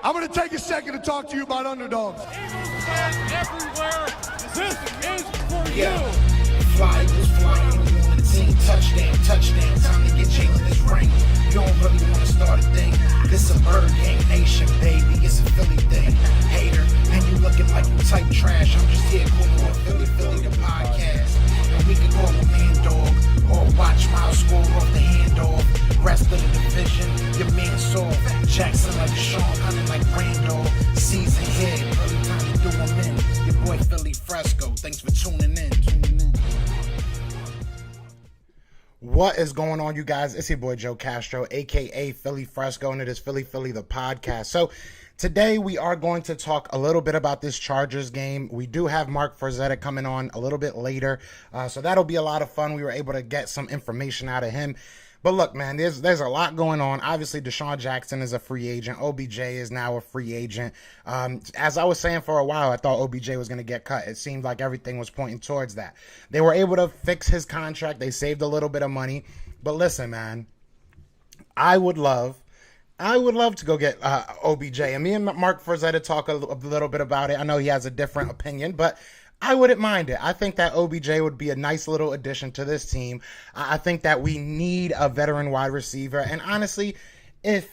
I'm going to take a second to talk to you about underdogs. Eagles fans everywhere, this is for you. Fly was flying on the team. Touchdown, touchdown. Time to get Jalen this ring. You don't really want to start a thing. This a Bird Gang Nation, baby. It's a Philly thing. Hater, and you looking like you type trash. I'm just here calling on Philly the podcast. And we can call a man dog or watch Miles score off the handoff. Rest of the division, your man saw Jackson like Deshaun, hunting like Randall. Season here, early time to do them in. Your boy Philly Fresco. Thanks for tuning in. What is going on, you guys? It's your boy Joe Castro, aka Philly Fresco, and it is Philly the podcast. So today we are going to talk a little bit about this Chargers game. We do have Mark Forzetta coming on a little bit later, so that'll be a lot of fun. We were able to get some information out of him. But look, man, there's a lot going on. Obviously, Desean Jackson is a free agent. OBJ is now a free agent. As I was saying for a while, I thought OBJ was going to get cut. It seemed like everything was pointing towards that. They were able to fix his contract. They saved a little bit of money. But listen, man, I would love to go get OBJ. And me and Mark Forzetta talk a little bit about it. I know he has a different opinion, but I wouldn't mind it. I think that OBJ would be a nice little addition to this team. I think that we need a veteran wide receiver. And honestly, if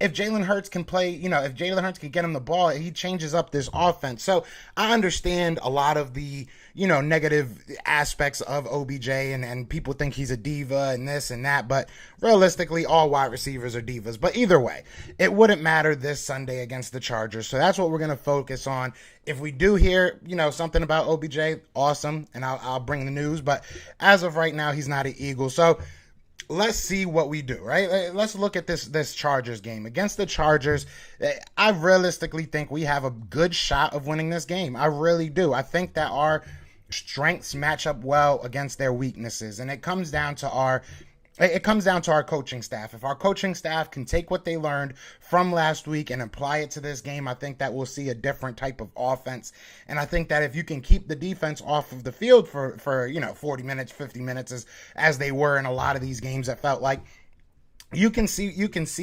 Jalen Hurts can play, if Jalen Hurts can get him the ball, he changes up this offense. So I understand a lot of the, negative aspects of OBJ and people think he's a diva and this and that. But realistically, all wide receivers are divas. But either way, it wouldn't matter this Sunday against the Chargers. So that's what we're going to focus on. If we do hear, something about OBJ, awesome. And I'll bring the news. But as of right now, he's not an Eagle. So let's see what we do, right? Let's look at this Chargers game. Against the Chargers, I realistically think we have a good shot of winning this game. I really do. I think that our strengths match up well against their weaknesses, and it comes down to our coaching staff. If our coaching staff can take what they learned from last week and apply it to this game, I think that we'll see a different type of offense. And I think that if you can keep the defense off of the field for 40 minutes, 50 minutes as they were in a lot of these games, that felt like you can see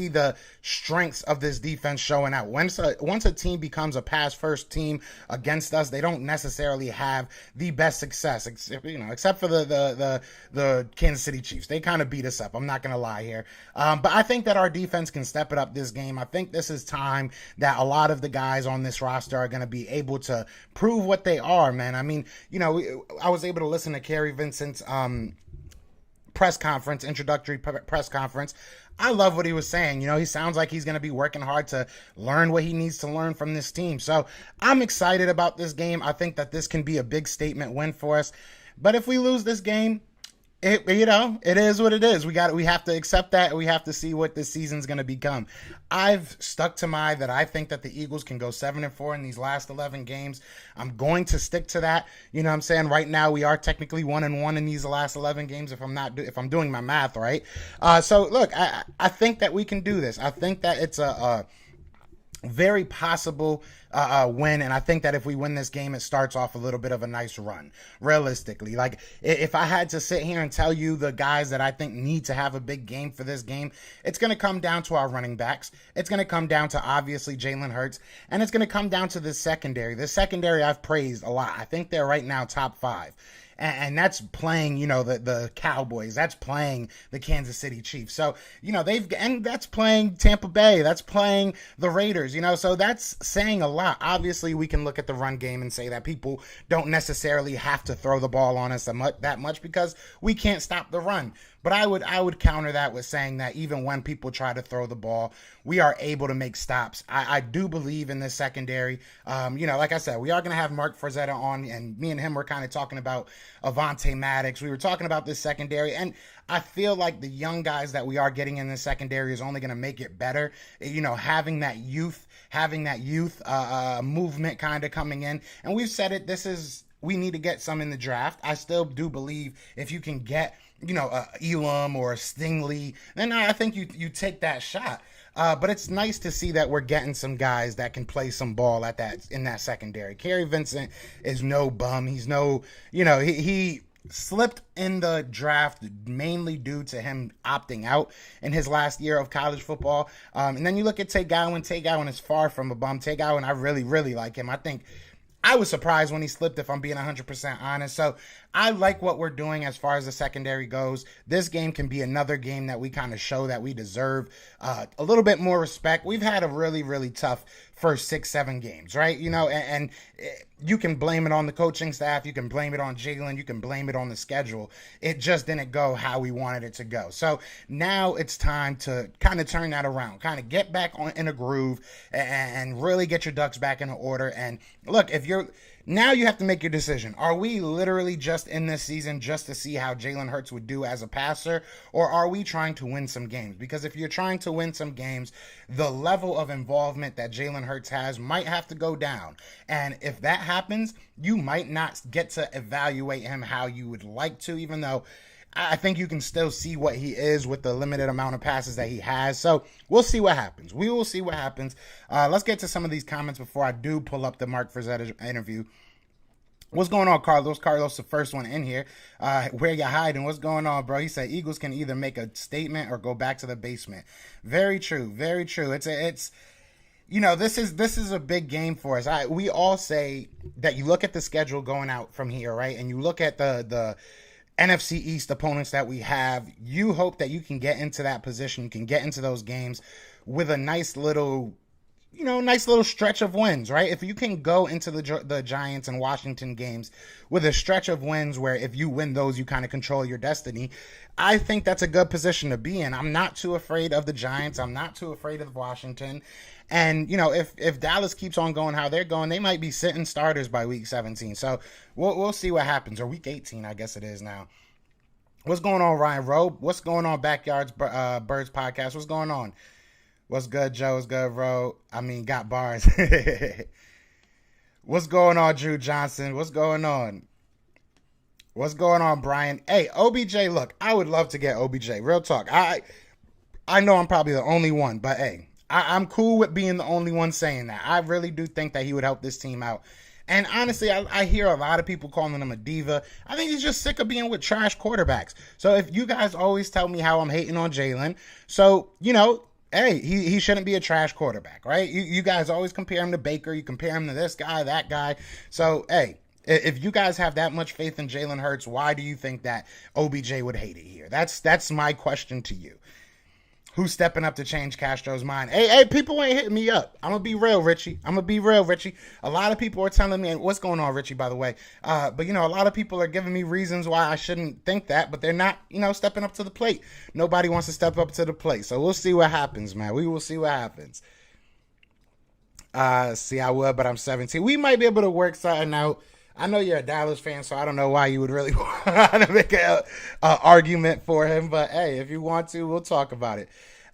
the strengths of this defense showing out. Once a team becomes a pass first team against us, they don't necessarily have the best success, except for the Kansas City Chiefs. They kind of beat us up. I'm not going to lie here. But I think that our defense can step it up this game. I think this is time that a lot of the guys on this roster are going to be able to prove what they are, man. I mean, I was able to listen to Kerry Vincent's introductory press conference. I love what he was saying. He sounds like he's going to be working hard to learn what he needs to learn from this team. So I'm excited about this game. I think that this can be a big statement win for us. But if we lose this game, it is what it is. We have to accept that. We have to see what this season's going to become. I've stuck to that I think that the Eagles can go 7-4 in these last 11 games. I'm going to stick to that. You know what I'm saying? Right now we are technically 1-1 in these last 11 games if I'm doing my math right. So look, I think that we can do this. I think that it's a very possible win, and I think that if we win this game, it starts off a little bit of a nice run. Realistically, like if I had to sit here and tell you the guys that I think need to have a big game for this game, it's going to come down to our running backs. It's going to come down to obviously Jalen Hurts, and it's going to come down to the secondary. The secondary I've praised a lot. I think they're right now top 5. And that's playing, the Cowboys. That's playing the Kansas City Chiefs. So, and that's playing Tampa Bay. That's playing the Raiders, So that's saying a lot. Obviously, we can look at the run game and say that people don't necessarily have to throw the ball on us that much because we can't stop the run. But I would counter that with saying that even when people try to throw the ball, we are able to make stops. I do believe in this secondary. Like I said, we are going to have Mark Forzetta on, and me and him were kind of talking about Avonte Maddox. We were talking about this secondary, and I feel like the young guys that we are getting in the secondary is only going to make it better. Having that youth movement kind of coming in. And we've said it, we need to get some in the draft. I still do believe if you can get, Elam or Stingley, then I think you take that shot. But it's nice to see that we're getting some guys that can play some ball in that secondary. Kerry Vincent is no bum. He's no, he slipped in the draft mainly due to him opting out in his last year of college football. And then you look at Tay Gowan. Tay Gowan is far from a bum. Tay Gowan, I really, really like him. I think I was surprised when he slipped, if I'm being 100% honest. So I like what we're doing as far as the secondary goes. This game can be another game that we kind of show that we deserve a little bit more respect. We've had a really, really tough first 6-7 games, right? You know, and you can blame it on the coaching staff. You can blame it on Jalen. You can blame it on the schedule. It just didn't go how we wanted it to go. So now it's time to kind of turn that around, kind of get back in a groove and really get your ducks back in order. And look, now you have to make your decision. Are we literally just in this season just to see how Jalen Hurts would do as a passer, or are we trying to win some games? Because if you're trying to win some games, the level of involvement that Jalen Hurts has might have to go down. And if that happens, you might not get to evaluate him how you would like to, even though I think you can still see what he is with the limited amount of passes that he has. So we'll see what happens. We will see what happens. Let's get to some of these comments before I do pull up the Mark Frizetta interview. What's going on, Carlos? Carlos, the first one in here. Where you hiding? What's going on, bro? He said Eagles can either make a statement or go back to the basement. Very true. Very true. It's you know, this is a big game for us. We all say that you look at the schedule going out from here, right? And you look at the NFC East opponents that we have. You hope that you can get into that position. You can get into those games with a nice little stretch of wins, right? If you can go into the Giants and Washington games with a stretch of wins where if you win those, you kind of control your destiny, I think that's a good position to be in. I'm not too afraid of the Giants. I'm not too afraid of Washington. And, you know, if Dallas keeps on going how they're going, they might be sitting starters by week 17. So we'll see what happens. Or week 18, I guess it is now. What's going on, Ryan Rowe? What's going on, Backyards Birds Podcast? What's going on? What's good, Joe? What's good, bro? I mean, got bars. What's going on, Drew Johnson? What's going on? What's going on, Brian? Hey, OBJ, look, I would love to get OBJ. Real talk. I know I'm probably the only one, but hey, I'm cool with being the only one saying that. I really do think that he would help this team out. And honestly, I hear a lot of people calling him a diva. I think he's just sick of being with trash quarterbacks. So if you guys always tell me how I'm hating on Jalen, so, you know, hey, he shouldn't be a trash quarterback, right? You guys always compare him to Baker. You compare him to this guy, that guy. So, hey, if you guys have that much faith in Jalen Hurts, why do you think that OBJ would hate it here? That's my question to you. Who's stepping up to change Castro's mind? Hey, people ain't hitting me up. I'm going to be real, Richie. A lot of people are telling me, and what's going on, Richie, by the way? But, you know, a lot of people are giving me reasons why I shouldn't think that, but they're not, you know, stepping up to the plate. Nobody wants to step up to the plate. So we'll see what happens, man. We will see what happens. See, I would, but I'm 17. We might be able to work something out. I know you're a Dallas fan, so I don't know why you would really want to make an argument for him. But, hey, if you want to, we'll talk about it.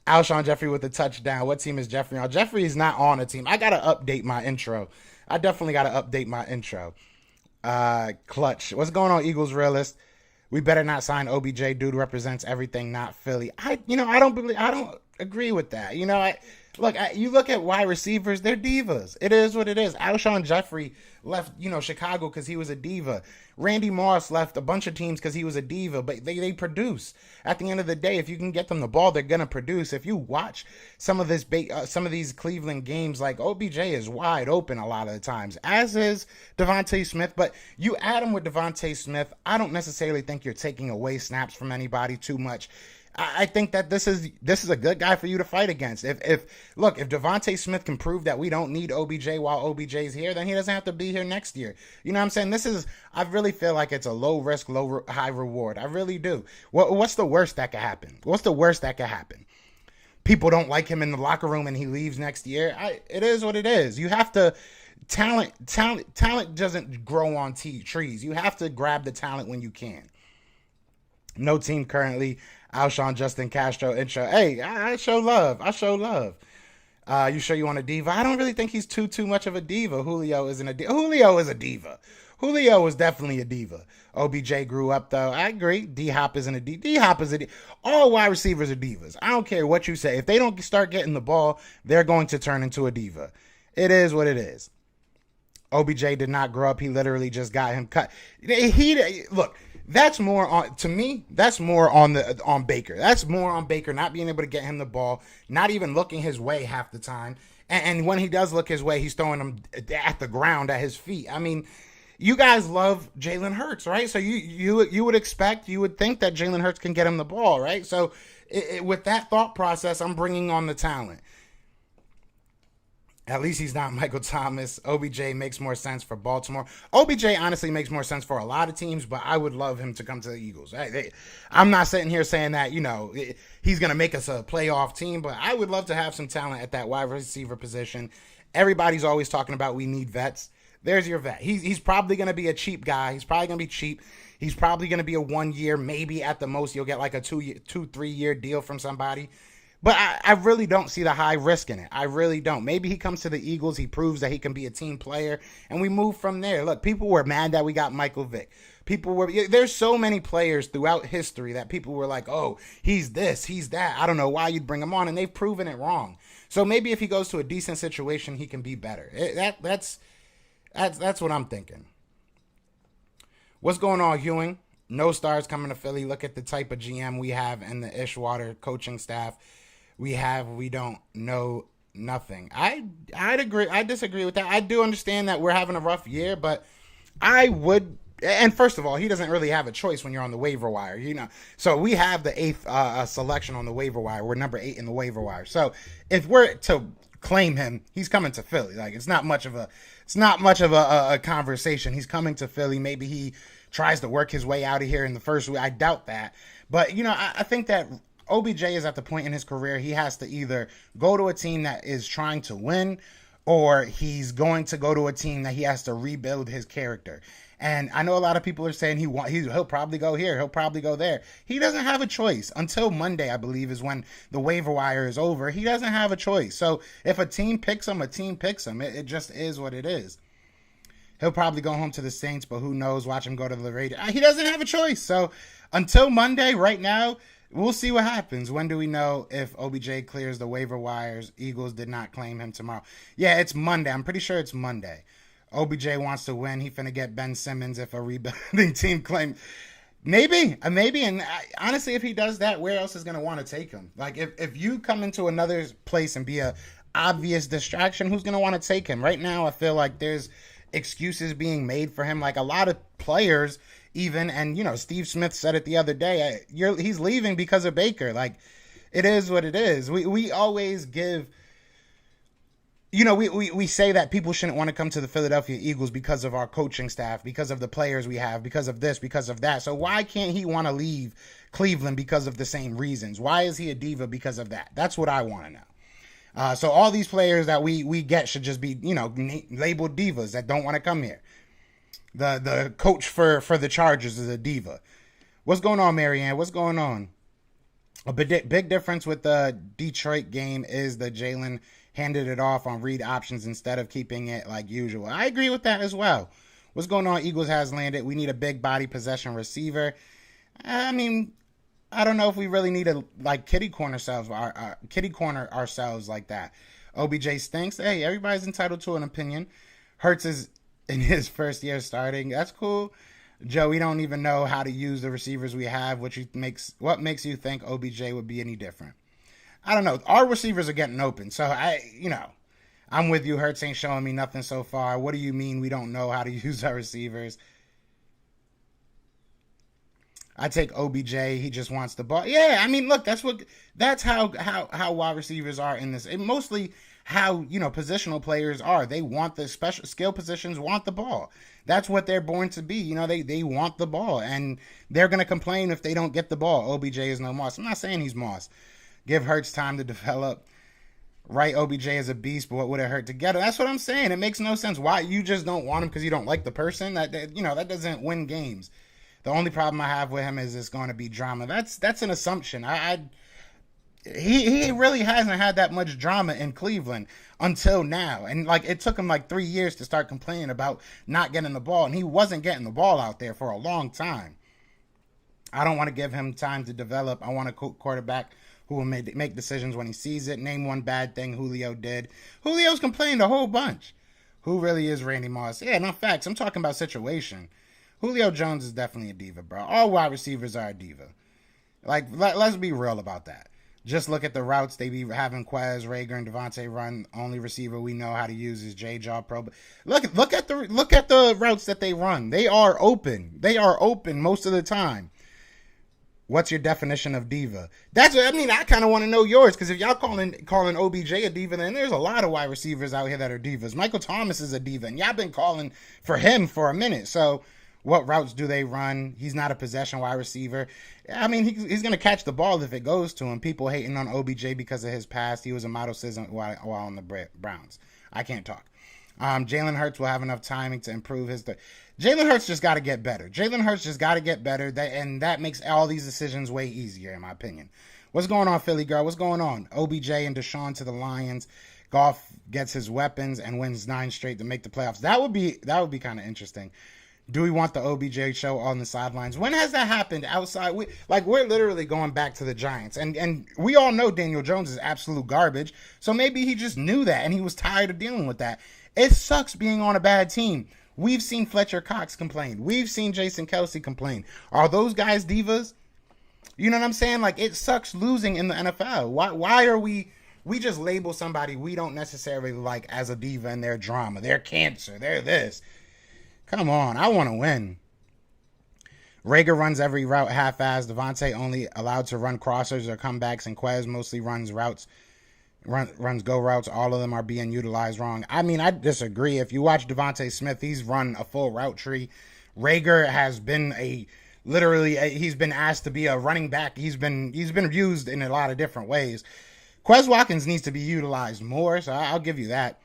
Alshon Jeffrey with the touchdown. What team is Jeffrey on? Jeffrey is not on a team. I got to update my intro. I definitely got to update my intro. Clutch. What's going on, Eagles Realist? We better not sign OBJ. Dude represents everything, not Philly. I don't agree with that. You know, you look at wide receivers, they're divas. It is what it is. Alshon Jeffrey left, you know, Chicago because he was a diva. Randy Moss left a bunch of teams because he was a diva, but they produce. At the end of the day, if you can get them the ball, they're gonna produce. If you watch some of these Cleveland games, like OBJ is wide open a lot of the times, as is Devontae Smith. But you add him with Devontae Smith, I don't necessarily think you're taking away snaps from anybody too much. I think that this is a good guy for you to fight against. If Devontae Smith can prove that we don't need OBJ while OBJ's here, then he doesn't have to be here next year. You know what I'm saying? I really feel like it's a low risk, high reward. I really do. What's the worst that could happen? People don't like him in the locker room and he leaves next year. It is what it is. You have to. Talent doesn't grow on trees. You have to grab the talent when you can. No team currently. Alshon Justin Castro intro. Hey, I show love. You sure you want a diva? I don't really think he's too much of a diva. Julio isn't a diva. Julio is a diva. Julio is definitely a diva. OBJ grew up though. I agree. D-Hop isn't a diva. D-Hop is a diva. All wide receivers are divas. I don't care what you say. If they don't start getting the ball, they're going to turn into a diva. It is what it is. OBJ did not grow up. He literally just got him cut. Look, That's more on, to me, that's more on Baker. That's more on Baker not being able to get him the ball, not even looking his way half the time. And when he does look his way, he's throwing them at the ground at his feet. I mean, you guys love Jalen Hurts, right? So you would think that Jalen Hurts can get him the ball, right? So with that thought process, I'm bringing on the talent. At least he's not Michael Thomas. OBJ makes more sense for Baltimore. OBJ honestly makes more sense for a lot of teams, but I would love him to come to the Eagles. I'm not sitting here saying that, he's going to make us a playoff team, but I would love to have some talent at that wide receiver position. Everybody's always talking about we need vets. There's your vet. He's probably going to be a cheap guy. He's probably going to be cheap. He's probably going to be a 1 year, maybe at the most you'll get like a 3 year deal from somebody. But I really don't see the high risk in it. I really don't. Maybe he comes to the Eagles, he proves that he can be a team player, and we move from there. Look, people were mad that we got Michael Vick. There's so many players throughout history that people were like, oh, he's this, he's that. I don't know why you'd bring him on, and they've proven it wrong. So maybe if he goes to a decent situation, he can be better. That's what I'm thinking. What's going on, Ewing? No stars coming to Philly. Look at the type of GM we have and the Ishwater coaching staff we don't know nothing. I'd agree. I disagree with that. I do understand that we're having a rough year, but I would. And first of all, he doesn't really have a choice when you're on the waiver wire, So we have the 8th selection on the waiver wire. We're number 8 in the waiver wire. So if we're to claim him, he's coming to Philly. Like it's not much of a conversation. He's coming to Philly. Maybe he tries to work his way out of here in the first week. I doubt that. But I think that OBJ is at the point in his career he has to either go to a team that is trying to win, or he's going to go to a team that he has to rebuild his character. And I know a lot of people are saying he'll probably go here, he'll probably go there. He doesn't have a choice until Monday, I believe, is when the waiver wire is over. He doesn't have a choice. So if a team picks him, It just is what it is. He'll probably go home to the Saints, but who knows? Watch him go to the Raiders. He doesn't have a choice. So until Monday, right now, we'll see what happens. When do we know if OBJ clears the waiver wires? Eagles did not claim him tomorrow. Yeah, it's Monday. I'm pretty sure it's Monday. OBJ wants to win. He finna get Ben Simmons if a rebuilding team claims. Maybe. And honestly, if he does that, where else is going to want to take him? Like, if you come into another place and be a obvious distraction, who's going to want to take him? Right now, I feel like there's excuses being made for him. Like, a lot of players even, and Steve Smith said it the other day, he's leaving because of Baker. Like, it is what it is. We always give, we say that people shouldn't want to come to the Philadelphia Eagles because of our coaching staff, because of the players we have, because of this, because of that. So why can't he want to leave Cleveland because of the same reasons? Why is he a diva because of that? That's what I want to know. So all these players that we get should just be, labeled divas that don't want to come here. The coach for the Chargers is a diva. What's going on, Marianne? What's going on? A big difference with the Detroit game is that Jalen handed it off on read options instead of keeping it like usual. I agree with that as well. What's going on? Eagles has landed. We need a big body possession receiver. I mean, I don't know if we really need to kitty corner ourselves like that. OBJ stinks. Hey, everybody's entitled to an opinion. Hurts is in his first year starting. That's cool. Joe, we don't even know how to use the receivers we have. What makes you think OBJ would be any different? I don't know. Our receivers are getting open. So I'm with you. Hurts ain't showing me nothing so far. What do you mean we don't know how to use our receivers? I take OBJ. He just wants the ball. Yeah, I mean, look, that's how wide receivers are in this. Mostly how, positional players are. They want the special skill positions, want the ball. That's what they're born to be. They want the ball, and they're going to complain if they don't get the ball. OBJ is no Moss. I'm not saying he's Moss. Give Hurts time to develop. Right, OBJ is a beast, but what would it hurt to get him? That's what I'm saying. It makes no sense. Why? You just don't want him because you don't like the person? That doesn't win games. The only problem I have with him is it's going to be drama. That's an assumption. He really hasn't had that much drama in Cleveland until now. And it took him 3 years to start complaining about not getting the ball. And he wasn't getting the ball out there for a long time. I don't want to give him time to develop. I want a quarterback who will make decisions when he sees it. Name one bad thing Julio did. Julio's complained a whole bunch. Who really is Randy Moss? Yeah, no facts. I'm talking about situation. Julio Jones is definitely a diva, bro. All wide receivers are a diva. Like, let's be real about that. Just look at the routes they be having Quez, Rager, and Devontae run. Only receiver we know how to use is J-Jaw Pro. Look at the routes that they run. They are open. They are open most of the time. What's your definition of diva? I kind of want to know yours, because if y'all calling OBJ a diva, then there's a lot of wide receivers out here that are divas. Michael Thomas is a diva, and y'all been calling for him for a minute. So what routes do they run? He's not a possession wide receiver. I mean, he's going to catch the ball if it goes to him. People hating on OBJ because of his past. He was a model citizen while on the Browns. I can't talk. Jalen Hurts will have enough timing to improve his... Jalen Hurts just got to get better. And that makes all these decisions way easier, in my opinion. What's going on, Philly girl? What's going on? OBJ and Desean to the Lions. Goff gets his weapons and wins 9 straight to make the playoffs. That would be kind of interesting. Do we want the OBJ show on the sidelines? When has that happened outside? We're literally going back to the Giants. And we all know Daniel Jones is absolute garbage. So maybe he just knew that and he was tired of dealing with that. It sucks being on a bad team. We've seen Fletcher Cox complain. We've seen Jason Kelsey complain. Are those guys divas? You know what I'm saying? Like, it sucks losing in the NFL. Why are we just label somebody we don't necessarily like as a diva in their drama? They're cancer. They're this. Come on, I want to win. Rager runs every route half-assed. Devontae only allowed to run crossers or comebacks, and Quez mostly runs go routes. All of them are being utilized wrong. I mean, I disagree. If you watch Devontae Smith, he's run a full route tree. Rager has been he's been asked to be a running back. He's been used in a lot of different ways. Quez Watkins needs to be utilized more, so I'll give you that.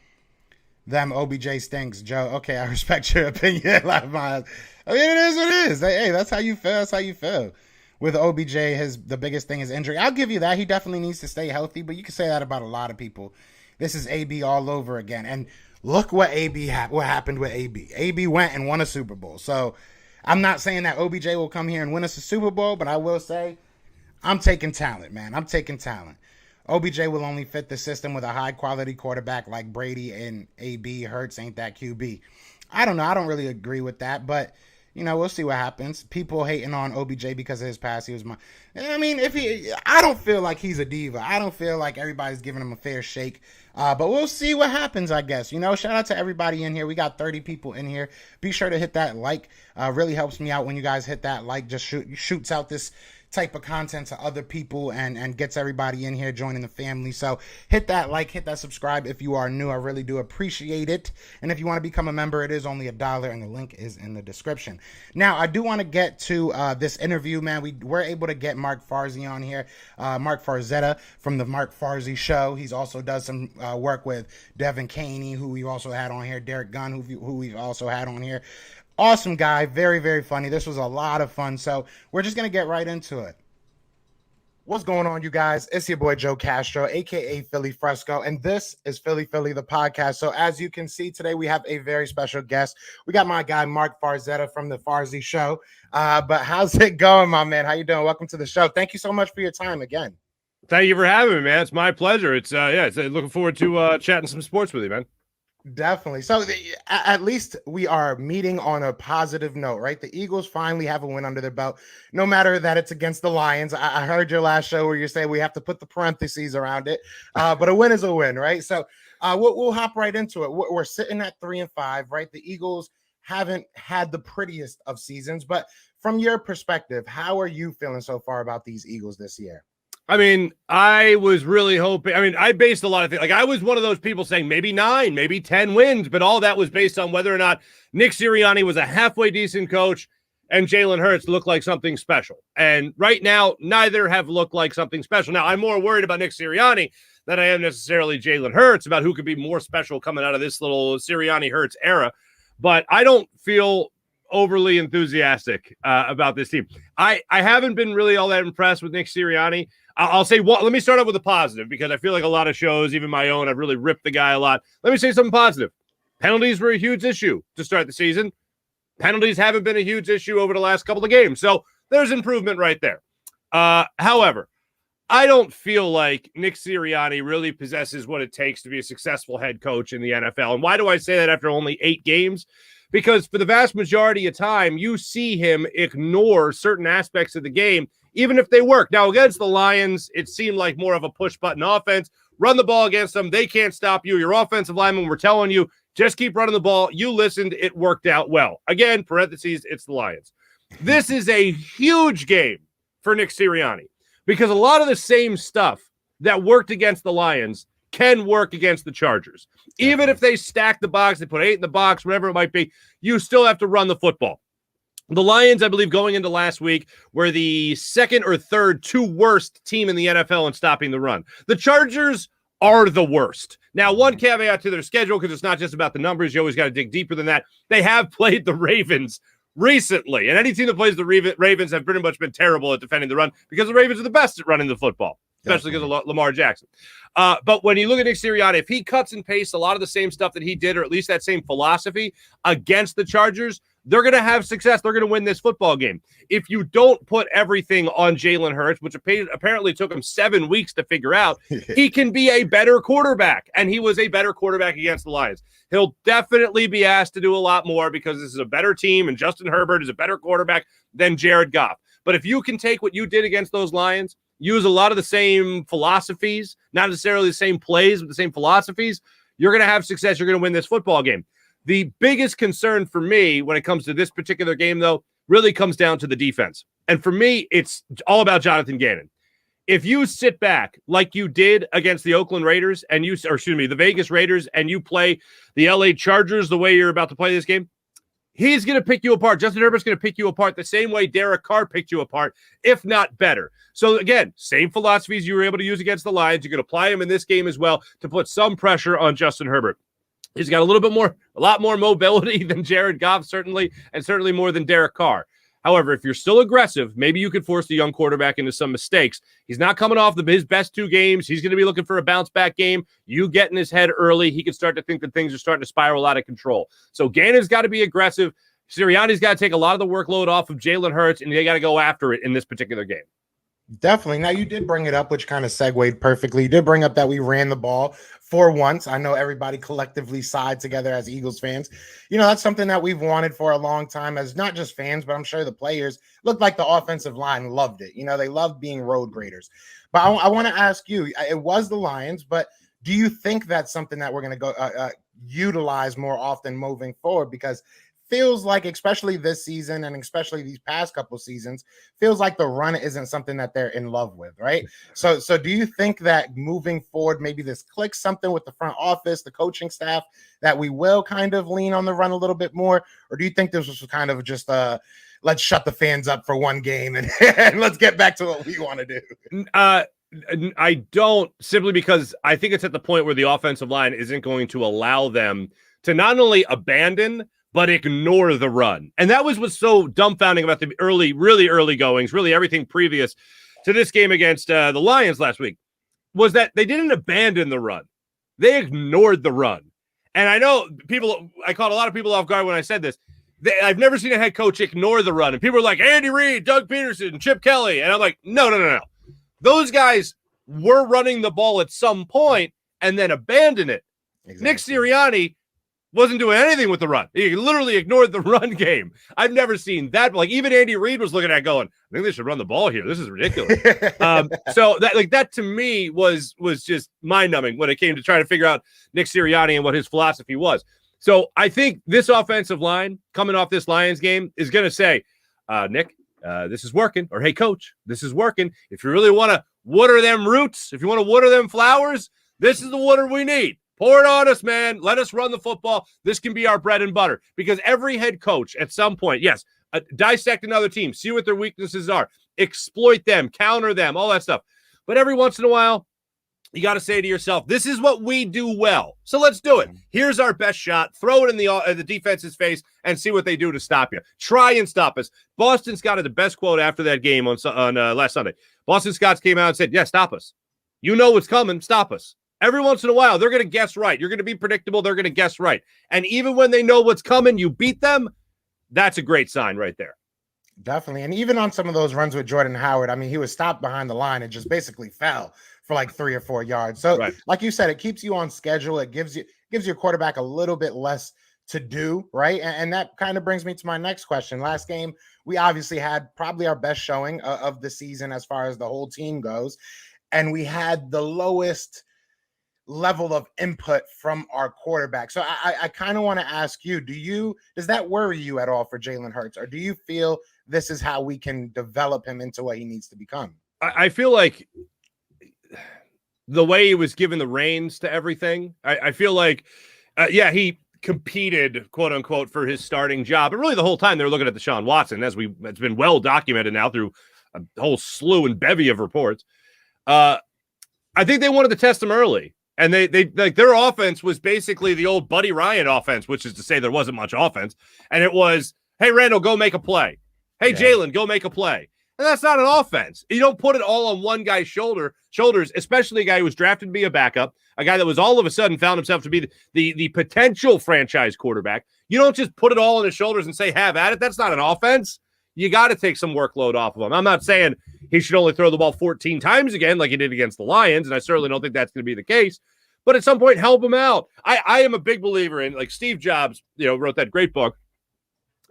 Them OBJ stinks, Joe. Okay, I respect your opinion. I mean, it is what it is. Hey, that's how you feel. That's how you feel. With OBJ, the biggest thing is injury. I'll give you that. He definitely needs to stay healthy, but you can say that about a lot of people. This is AB all over again. And look what what happened with AB. AB went and won a Super Bowl. So I'm not saying that OBJ will come here and win us a Super Bowl, but I will say I'm taking talent, man. I'm taking talent. OBJ will only fit the system with a high-quality quarterback like Brady, and AB. Hurts ain't that QB. I don't know. I don't really agree with that, but, we'll see what happens. People hating on OBJ because of his past. I don't feel like he's a diva. I don't feel like everybody's giving him a fair shake, but we'll see what happens, I guess. Shout out to everybody in here. We got 30 people in here. Be sure to hit that like. Really helps me out when you guys hit that like. Just shoots out this type of content to other people and gets everybody in here joining the family. So hit that like, hit that subscribe if you are new. I really do appreciate it. And if you want to become a member, it is only $1 and the link is in the description. Now, I do want to get to this interview, man. We were able to get Mark Farzy on here, Mark Farzetta from the Mark Farzy Show. He's also does some work with Devin Caney, who we also had on here, Derek Gunn, who we've also had on here. Awesome guy, very, very funny. This was a lot of fun, so we're just going to get right into it. What's going on, you guys? It's your boy Joe Castro, a.k.a. Philly Fresco, and this is Philly the podcast. So as you can see, today we have a very special guest. We got my guy, Mark Farzetta from the Farzy Show. But how's it going, my man? How you doing? Welcome to the show. Thank you so much for your time again. Thank you for having me, man. It's my pleasure. It's looking forward to chatting some sports with you, man. Definitely. So at least we are meeting on a positive note, right? The Eagles finally have a win under their belt, no matter that it's against the Lions. I heard your last show where you're saying we have to put the parentheses around it, but a win is a win, right? So we'll hop right into it. We're sitting at 3-5, right? The Eagles haven't had the prettiest of seasons, but from your perspective, how are you feeling so far about these Eagles this year? I mean, I was really hoping. I mean, I based a lot of things. Like, I was one of those people saying maybe 9, maybe 10 wins, but all that was based on whether or not Nick Sirianni was a halfway decent coach and Jalen Hurts looked like something special. And right now, neither have looked like something special. Now, I'm more worried about Nick Sirianni than I am necessarily Jalen Hurts, about who could be more special coming out of this little Sirianni-Hurts era. But I don't feel overly enthusiastic about this team. I haven't been really all that impressed with Nick Sirianni. I'll say, let me start off with a positive, because I feel like a lot of shows, even my own, I've really ripped the guy a lot. Let me say something positive. Penalties were a huge issue to start the season. Penalties haven't been a huge issue over the last couple of games. So there's improvement right there. However, I don't feel like Nick Sirianni really possesses what it takes to be a successful head coach in the NFL. And why do I say that after only 8 games? because for the vast majority of time, you see him ignore certain aspects of the game, even if they work. Now, against the Lions, it seemed like more of a push-button offense. Run the ball against them. They can't stop you. Your offensive linemen were telling you, just keep running the ball. You listened. It worked out well. Again, parentheses, it's the Lions. This is a huge game for Nick Sirianni because a lot of the same stuff that worked against the Lions can work against the Chargers. Even if they stack the box, they put 8 in the box, whatever it might be, you still have to run the football. The Lions, I believe, going into last week, were the second or third 2 worst team in the NFL in stopping the run. The Chargers are the worst. Now, one caveat to their schedule, because it's not just about the numbers. You always got to dig deeper than that. They have played the Ravens recently, and any team that plays the Ravens have pretty much been terrible at defending the run because the Ravens are the best at running the football, especially because of Lamar Jackson. But when you look at Nick Sirianni, if he cuts and pastes a lot of the same stuff that he did, or at least that same philosophy against the Chargers, they're going to have success. They're going to win this football game. If you don't put everything on Jalen Hurts, which apparently took him 7 weeks to figure out, he can be a better quarterback. And he was a better quarterback against the Lions. He'll definitely be asked to do a lot more because this is a better team, and Justin Herbert is a better quarterback than Jared Goff. But if you can take what you did against those Lions, use a lot of the same philosophies, not necessarily the same plays, but the same philosophies, you're going to have success. You're going to win this football game. The biggest concern for me when it comes to this particular game, though, really comes down to the defense. And for me, it's all about Jonathan Gannon. If you sit back like you did against the Oakland Raiders the Vegas Raiders, and you play the LA Chargers the way you're about to play this game, he's going to pick you apart. Justin Herbert's going to pick you apart the same way Derek Carr picked you apart, if not better. So again, same philosophies you were able to use against the Lions. You can apply them in this game as well to put some pressure on Justin Herbert. He's got a lot more mobility than Jared Goff, certainly, and certainly more than Derek Carr. However, if you're still aggressive, maybe you could force the young quarterback into some mistakes. He's not coming off his best 2 games. He's going to be looking for a bounce-back game. You get in his head early, he could start to think that things are starting to spiral out of control. So Gannon's got to be aggressive. Sirianni's got to take a lot of the workload off of Jalen Hurts, and they got to go after it in this particular game. Definitely. Now, you did bring it up, which kind of segued perfectly. You did bring up that we ran the ball for once. I know everybody collectively sighed together as Eagles fans. You know, that's something that we've wanted for a long time as not just fans, but I'm sure the players looked like the offensive line loved it. You know, they loved being road graders. But I want to ask you, it was the Lions, but do you think that's something that we're going to go utilize more often moving forward? Because feels like, especially this season and especially these past couple seasons, feels like the run isn't something that they're in love with, right? So do you think that moving forward, maybe this clicks something with the front office, the coaching staff, that we will kind of lean on the run a little bit more? Or do you think this was kind of just let's shut the fans up for one game and let's get back to what we want to do? I don't, simply because I think it's at the point where the offensive line isn't going to allow them to not only abandon, but ignore the run. And that was what's so dumbfounding about the really early goings, really everything previous to this game against the Lions last week, was that they didn't abandon the run. They ignored the run. And I know I caught a lot of people off guard when I said this. I've never seen a head coach ignore the run. And people are like, Andy Reid, Doug Peterson, Chip Kelly. And I'm like, no. Those guys were running the ball at some point and then abandon it. Exactly. Nick Sirianni wasn't doing anything with the run. He literally ignored the run game. I've never seen that. Like, even Andy Reid was looking at going, I think they should run the ball here. This is ridiculous. So that to me was just mind-numbing when it came to trying to figure out Nick Sirianni and what his philosophy was. So I think this offensive line coming off this Lions game is going to say, Nick, this is working. Or, hey, coach, this is working. If you really want to water them roots, if you want to water them flowers, this is the water we need. Pour it on us, man. Let us run the football. This can be our bread and butter. Because every head coach at some point, yes, dissect another team, see what their weaknesses are, exploit them, counter them, all that stuff. But every once in a while, you got to say to yourself, this is what we do well. So let's do it. Here's our best shot. Throw it in the defense's face and see what they do to stop you. Try and stop us. Boston Scott had the best quote after that game on last Sunday. Boston Scott came out and said, yeah, stop us. You know what's coming. Stop us. Every once in a while, they're going to guess right. You're going to be predictable. They're going to guess right. And even when they know what's coming, you beat them. That's a great sign right there. Definitely. And even on some of those runs with Jordan Howard, I mean, he was stopped behind the line and just basically fell for like 3 or 4 yards. So, Like you said, it keeps you on schedule. It gives your quarterback a little bit less to do, right? And that kind of brings me to my next question. Last game, we obviously had probably our best showing of the season as far as the whole team goes. And we had the lowest level of input from our quarterback. So I kind of want to ask you, does that worry you at all for Jalen Hurts? Or do you feel this is how we can develop him into what he needs to become? I feel like the way he was given the reins to everything, I feel like, he competed, quote unquote, for his starting job. But really the whole time they were looking at Desean Watson, it's been well documented now through a whole slew and bevy of reports. I think they wanted to test him early. And they like their offense was basically the old Buddy Ryan offense, which is to say there wasn't much offense. And it was, hey, Randall, go make a play. Hey, Jalen, go make a play. And that's not an offense. You don't put it all on one guy's shoulders, especially a guy who was drafted to be a backup, a guy that was all of a sudden found himself to be the potential franchise quarterback. You don't just put it all on his shoulders and say, have at it. That's not an offense. You got to take some workload off of him. I'm not saying he should only throw the ball 14 times again like he did against the Lions, and I certainly don't think that's going to be the case. But at some point, help him out. I am a big believer in, like, Steve Jobs, wrote that great book,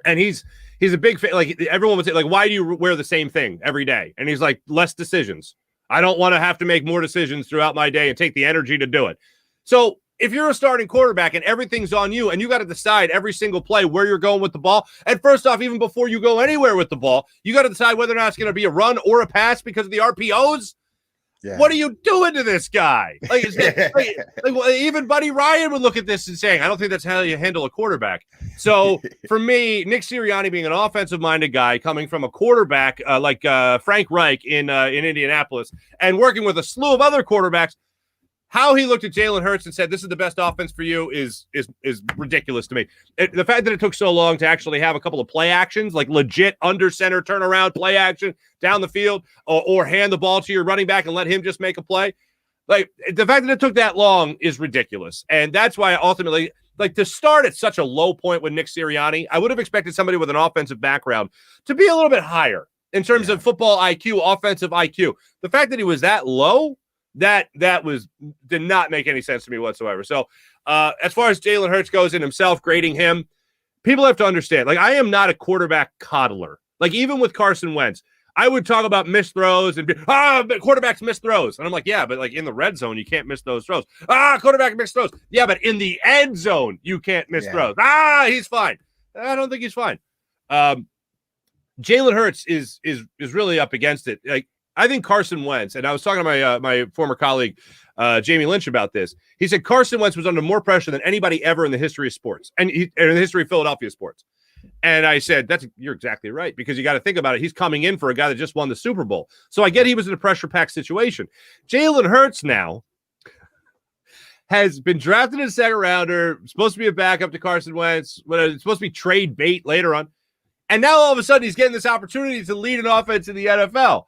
and he's a big fan. Like, everyone would say, like, why do you wear the same thing every day? And he's like, less decisions. I don't want to have to make more decisions throughout my day and take the energy to do it. So if you're a starting quarterback and everything's on you and you got to decide every single play where you're going with the ball, and first off, even before you go anywhere with the ball, you got to decide whether or not it's going to be a run or a pass because of the RPOs. Yeah. What are you doing to this guy? Like, even Buddy Ryan would look at this and saying, I don't think that's how you handle a quarterback. So for me, Nick Sirianni being an offensive-minded guy coming from a quarterback like Frank Reich in Indianapolis and working with a slew of other quarterbacks, how he looked at Jalen Hurts and said, this is the best offense for you is ridiculous to me. The fact that it took so long to actually have a couple of play actions, like legit under center turnaround play action down the field, or hand the ball to your running back and let him just make a play. Like, the fact that it took that long is ridiculous. And that's why ultimately, like, to start at such a low point with Nick Sirianni, I would have expected somebody with an offensive background to be a little bit higher in terms of football IQ, offensive IQ. The fact that he was that low, that did not make any sense to me whatsoever. So as far as Jalen Hurts goes in himself, grading him, people have to understand, like, I am not a quarterback coddler. Like, even with Carson Wentz, I would talk about missed throws and quarterbacks miss throws. And I'm like, yeah, but like in the red zone, you can't miss those throws. Quarterback missed throws. Yeah, but in the end zone, you can't miss throws. He's fine. I don't think he's fine. Jalen Hurts is really up against it. Like, I think Carson Wentz, and I was talking to my former colleague, Jamie Lynch, about this. He said Carson Wentz was under more pressure than anybody ever in the history of sports, and in the history of Philadelphia sports. And I said, you're exactly right, because you got to think about it. He's coming in for a guy that just won the Super Bowl. So I get he was in a pressure-packed situation. Jalen Hurts now has been drafted as a second rounder, supposed to be a backup to Carson Wentz, it's supposed to be trade bait later on. And now all of a sudden he's getting this opportunity to lead an offense in the NFL,